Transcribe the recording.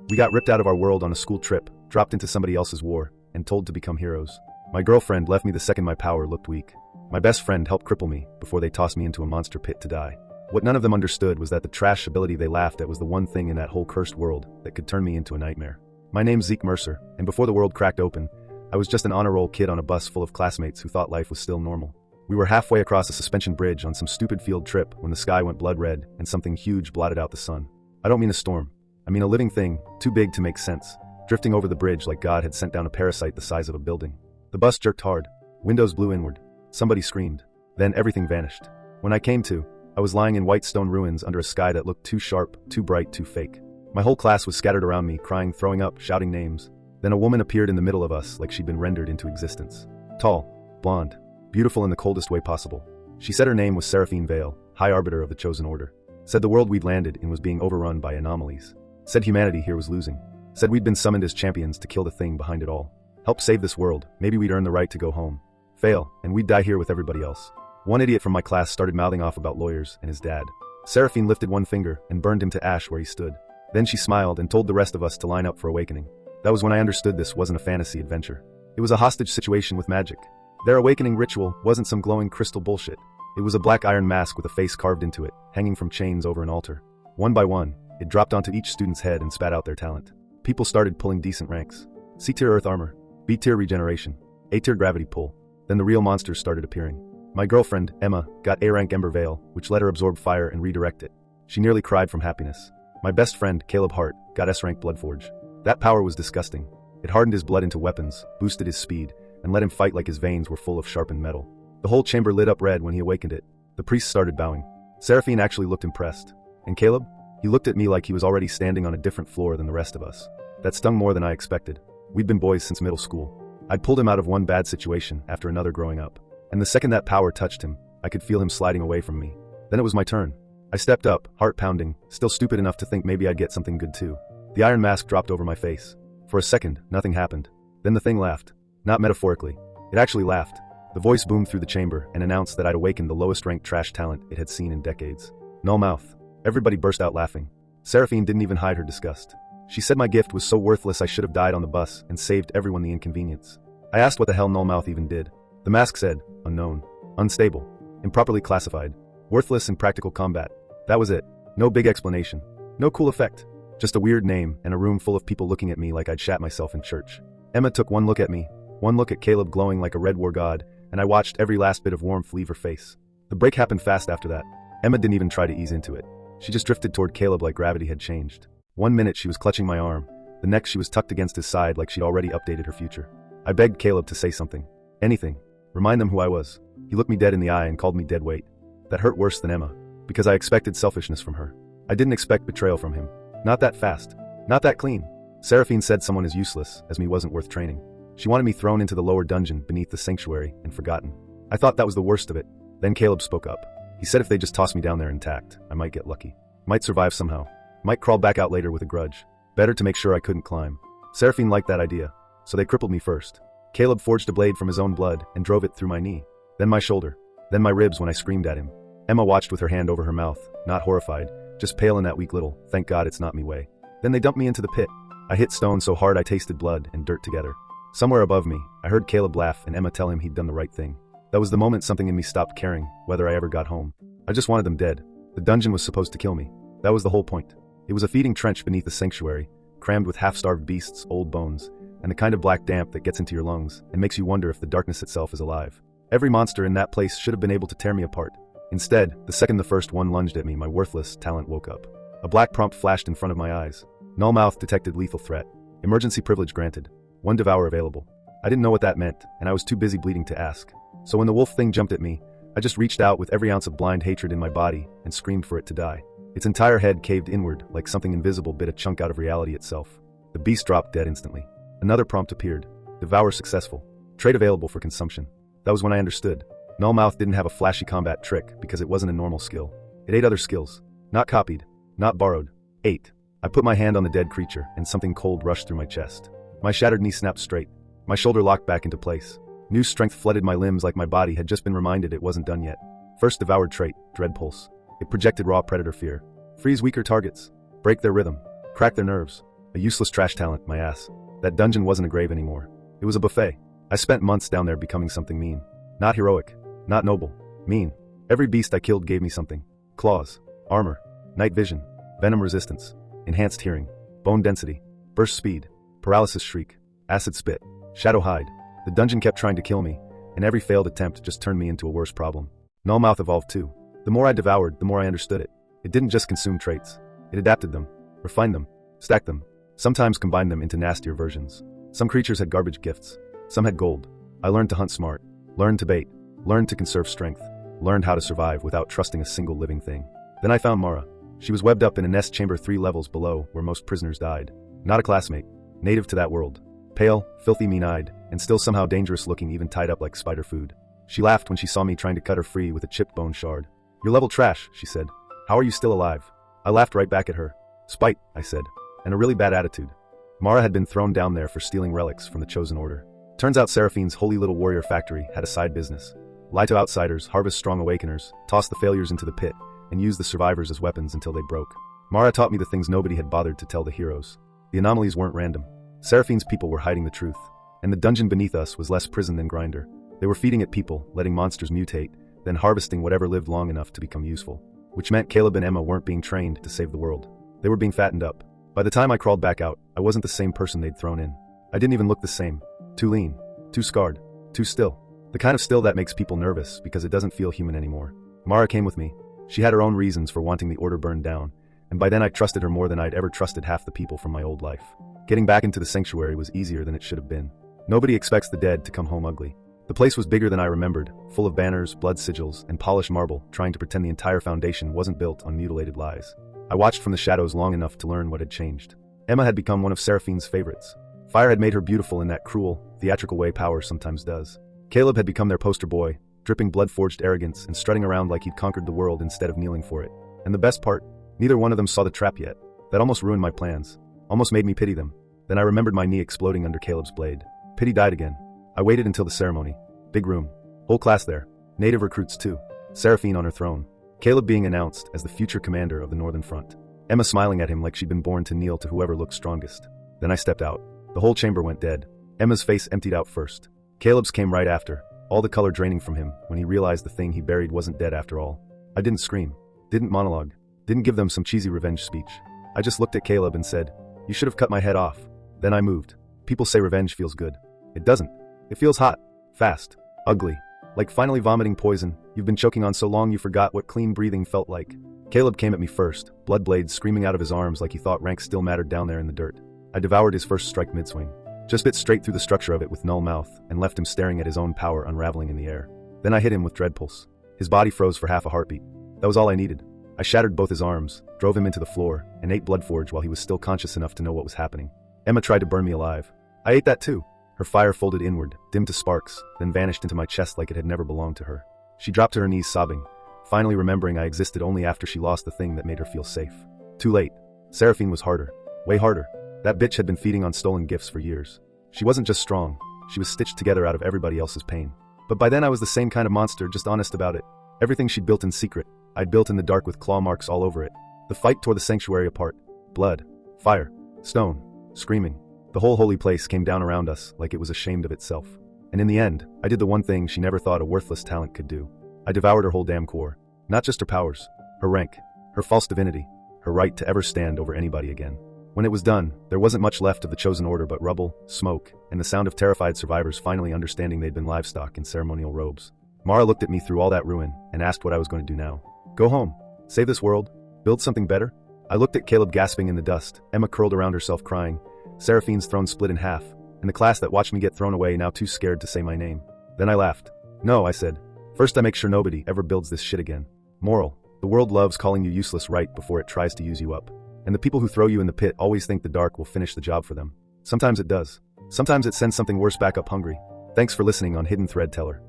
We got ripped out of our world on a school trip, dropped into somebody else's war, and told to become heroes. My girlfriend left me the second my power looked weak. My best friend helped cripple me before they tossed me into a monster pit to die. What none of them understood was that the trash ability they laughed at was the one thing in that whole cursed world that could turn me into a nightmare. My name's Zeke Mercer, and before the world cracked open, I was just an honor roll kid on a bus full of classmates who thought life was still normal. We were halfway across a suspension bridge on some stupid field trip when the sky went blood red and something huge blotted out the sun. I don't mean a storm. I mean a living thing, too big to make sense, drifting over the bridge like God had sent down a parasite the size of a building. The bus jerked hard. Windows blew inward. Somebody screamed. Then everything vanished. When I came to, I was lying in white stone ruins under a sky that looked too sharp, too bright, too fake. My whole class was scattered around me, crying, throwing up, shouting names. Then a woman appeared in the middle of us like she'd been rendered into existence. Tall, blonde, beautiful in the coldest way possible. She said her name was Seraphine Vale, High Arbiter of the Chosen Order. Said the world we'd landed in was being overrun by anomalies. Said humanity here was losing. Said we'd been summoned as champions to kill the thing behind it all. Help save this world, maybe we'd earn the right to go home. Fail, and we'd die here with everybody else. One idiot from my class started mouthing off about lawyers and his dad. Seraphine lifted one finger and burned him to ash where he stood. Then she smiled and told the rest of us to line up for awakening. That was when I understood this wasn't a fantasy adventure. It was a hostage situation with magic. Their awakening ritual wasn't some glowing crystal bullshit. It was a black iron mask with a face carved into it, hanging from chains over an altar. One by one, it dropped onto each student's head and spat out their talent. People started pulling decent ranks. C-tier earth armor, B-tier regeneration, A-tier gravity pull. Then the real monsters started appearing. My girlfriend, Emma, got A-rank Ember Veil, which let her absorb fire and redirect it. She nearly cried from happiness. My best friend, Caleb Hart, got S-rank Bloodforge. That power was disgusting. It hardened his blood into weapons, boosted his speed, and let him fight like his veins were full of sharpened metal. The whole chamber lit up red when he awakened it. The priests started bowing. Seraphine actually looked impressed. And Caleb? He looked at me like he was already standing on a different floor than the rest of us. That stung more than I expected. We'd been boys since middle school. I'd pulled him out of one bad situation after another growing up. And the second that power touched him, I could feel him sliding away from me. Then it was my turn. I stepped up, heart pounding, still stupid enough to think maybe I'd get something good too. The iron mask dropped over my face. For a second, nothing happened. Then the thing laughed. Not metaphorically. It actually laughed. The voice boomed through the chamber and announced that I'd awakened the lowest ranked trash talent it had seen in decades. Null mouth. Everybody burst out laughing. Seraphine didn't even hide her disgust. She said my gift was so worthless I should have died on the bus and saved everyone the inconvenience. I asked what the hell Nullmouth even did. The mask said, unknown, unstable, improperly classified, worthless in practical combat. That was it. No big explanation. No cool effect. Just a weird name and a room full of people looking at me like I'd shat myself in church. Emma took one look at me, one look at Caleb glowing like a red war god, and I watched every last bit of warmth leave her face. The break happened fast after that. Emma didn't even try to ease into it. She just drifted toward Caleb like gravity had changed. 1 minute she was clutching my arm, the next she was tucked against his side like she'd already updated her future. I begged Caleb to say something. Anything. Remind them who I was. He looked me dead in the eye and called me dead weight. That hurt worse than Emma, because I expected selfishness from her. I didn't expect betrayal from him. Not that fast. Not that clean. Seraphine said someone as useless as me wasn't worth training. She wanted me thrown into the lower dungeon beneath the sanctuary and forgotten. I thought that was the worst of it. Then Caleb spoke up. He said if they just tossed me down there intact, I might get lucky. Might survive somehow. Might crawl back out later with a grudge. Better to make sure I couldn't climb. Seraphine liked that idea, so they crippled me first. Caleb forged a blade from his own blood and drove it through my knee. Then my shoulder. Then my ribs when I screamed at him. Emma watched with her hand over her mouth, not horrified, just pale in that weak little, thank God it's not me way. Then they dumped me into the pit. I hit stone so hard I tasted blood and dirt together. Somewhere above me, I heard Caleb laugh and Emma tell him he'd done the right thing. That was the moment something in me stopped caring whether I ever got home. I just wanted them dead. The dungeon was supposed to kill me. That was the whole point. It was a feeding trench beneath the sanctuary, crammed with half-starved beasts, old bones, and the kind of black damp that gets into your lungs and makes you wonder if the darkness itself is alive. Every monster in that place should have been able to tear me apart. Instead, the second the first one lunged at me, my worthless talent woke up. A black prompt flashed in front of my eyes. Nullmouth detected lethal threat. Emergency privilege granted. One devour available. I didn't know what that meant, and I was too busy bleeding to ask. So when the wolf thing jumped at me, I just reached out with every ounce of blind hatred in my body and screamed for it to die. Its entire head caved inward like something invisible bit a chunk out of reality itself. The beast dropped dead instantly. Another prompt appeared. Devour successful. Trade available for consumption. That was when I understood. Nullmouth didn't have a flashy combat trick because it wasn't a normal skill. It ate other skills. Not copied. Not borrowed. Ate. I put my hand on the dead creature and something cold rushed through my chest. My shattered knee snapped straight. My shoulder locked back into place. New strength flooded my limbs like my body had just been reminded it wasn't done yet. First devoured trait, Dread Pulse. It projected raw predator fear. Freeze weaker targets. Break their rhythm. Crack their nerves. A useless trash talent, my ass. That dungeon wasn't a grave anymore. It was a buffet. I spent months down there becoming something mean. Not heroic. Not noble. Mean. Every beast I killed gave me something. Claws. Armor. Night vision. Venom resistance. Enhanced hearing. Bone density. Burst speed. Paralysis shriek. Acid spit. Shadow hide. The dungeon kept trying to kill me, and every failed attempt just turned me into a worse problem. Nullmouth evolved too. The more I devoured, the more I understood it. It didn't just consume traits. It adapted them. Refined them. Stacked them. Sometimes combined them into nastier versions. Some creatures had garbage gifts. Some had gold. I learned to hunt smart. Learned to bait. Learned to conserve strength. Learned how to survive without trusting a single living thing. Then I found Mara. She was webbed up in a nest chamber 3 levels below where most prisoners died. Not a classmate. Native to that world. Pale, filthy, mean-eyed, and still somehow dangerous looking even tied up like spider food. She laughed when she saw me trying to cut her free with a chipped bone shard. "You're level trash," she said. "How are you still alive?" I laughed right back at her. "Spite," I said, "and a really bad attitude." Mara had been thrown down there for stealing relics from the Chosen Order. Turns out Seraphine's holy little warrior factory had a side business. Lie to outsiders, harvest strong awakeners, toss the failures into the pit, and use the survivors as weapons until they broke. Mara taught me the things nobody had bothered to tell the heroes. The anomalies weren't random. Seraphine's people were hiding the truth. And the dungeon beneath us was less prison than grinder. They were feeding it people, letting monsters mutate, then harvesting whatever lived long enough to become useful. Which meant Caleb and Emma weren't being trained to save the world. They were being fattened up. By the time I crawled back out, I wasn't the same person they'd thrown in. I didn't even look the same. Too lean. Too scarred. Too still. The kind of still that makes people nervous because it doesn't feel human anymore. Mara came with me. She had her own reasons for wanting the order burned down, and by then I trusted her more than I'd ever trusted half the people from my old life. Getting back into the sanctuary was easier than it should have been. Nobody expects the dead to come home ugly. The place was bigger than I remembered, full of banners, blood sigils, and polished marble, trying to pretend the entire foundation wasn't built on mutilated lies. I watched from the shadows long enough to learn what had changed. Emma had become one of Seraphine's favorites. Fire had made her beautiful in that cruel, theatrical way power sometimes does. Caleb had become their poster boy, dripping blood-forged arrogance and strutting around like he'd conquered the world instead of kneeling for it. And the best part, neither one of them saw the trap yet. That almost ruined my plans. Almost made me pity them. Then I remembered my knee exploding under Caleb's blade. Pity died again. I waited until the ceremony. Big room. Whole class there. Native recruits too. Seraphine on her throne. Caleb being announced as the future commander of the Northern Front. Emma smiling at him like she'd been born to kneel to whoever looked strongest. Then I stepped out. The whole chamber went dead. Emma's face emptied out first. Caleb's came right after, all the color draining from him when he realized the thing he buried wasn't dead after all. I didn't scream. Didn't monologue. Didn't give them some cheesy revenge speech. I just looked at Caleb and said, "You should have cut my head off." Then I moved. People say revenge feels good. It doesn't. It feels hot. Fast. Ugly. Like finally vomiting poison you've been choking on so long you forgot what clean breathing felt like. Caleb came at me first, blood blades screaming out of his arms like he thought rank still mattered down there in the dirt. I devoured his first strike mid-swing. Just bit straight through the structure of it with null mouth and left him staring at his own power unraveling in the air. Then I hit him with dread pulse. His body froze for half a heartbeat. That was all I needed. I shattered both his arms, drove him into the floor, and ate Bloodforge while he was still conscious enough to know what was happening. Emma tried to burn me alive. I ate that too. Her fire folded inward, dimmed to sparks, then vanished into my chest like it had never belonged to her. She dropped to her knees sobbing, finally remembering I existed only after she lost the thing that made her feel safe. Too late. Seraphine was harder. Way harder. That bitch had been feeding on stolen gifts for years. She wasn't just strong, she was stitched together out of everybody else's pain. But by then I was the same kind of monster, just honest about it. Everything she'd built in secret, I'd built in the dark with claw marks all over it. The fight tore the sanctuary apart. Blood. Fire. Stone. Screaming. The whole holy place came down around us like it was ashamed of itself. And in the end, I did the one thing she never thought a worthless talent could do. I devoured her whole damn core. Not just her powers, her rank, her false divinity, her right to ever stand over anybody again. When it was done, there wasn't much left of the Chosen Order but rubble, smoke, and the sound of terrified survivors finally understanding they'd been livestock in ceremonial robes. Mara looked at me through all that ruin and asked what I was going to do now. Go home. Save this world. Build something better? I looked at Caleb gasping in the dust, Emma curled around herself crying, Seraphine's throne split in half, and the class that watched me get thrown away now too scared to say my name. Then I laughed. No, I said. First I make sure nobody ever builds this shit again. Moral. The world loves calling you useless right before it tries to use you up. And the people who throw you in the pit always think the dark will finish the job for them. Sometimes it does. Sometimes it sends something worse back up hungry. Thanks for listening on Hidden Thread Teller.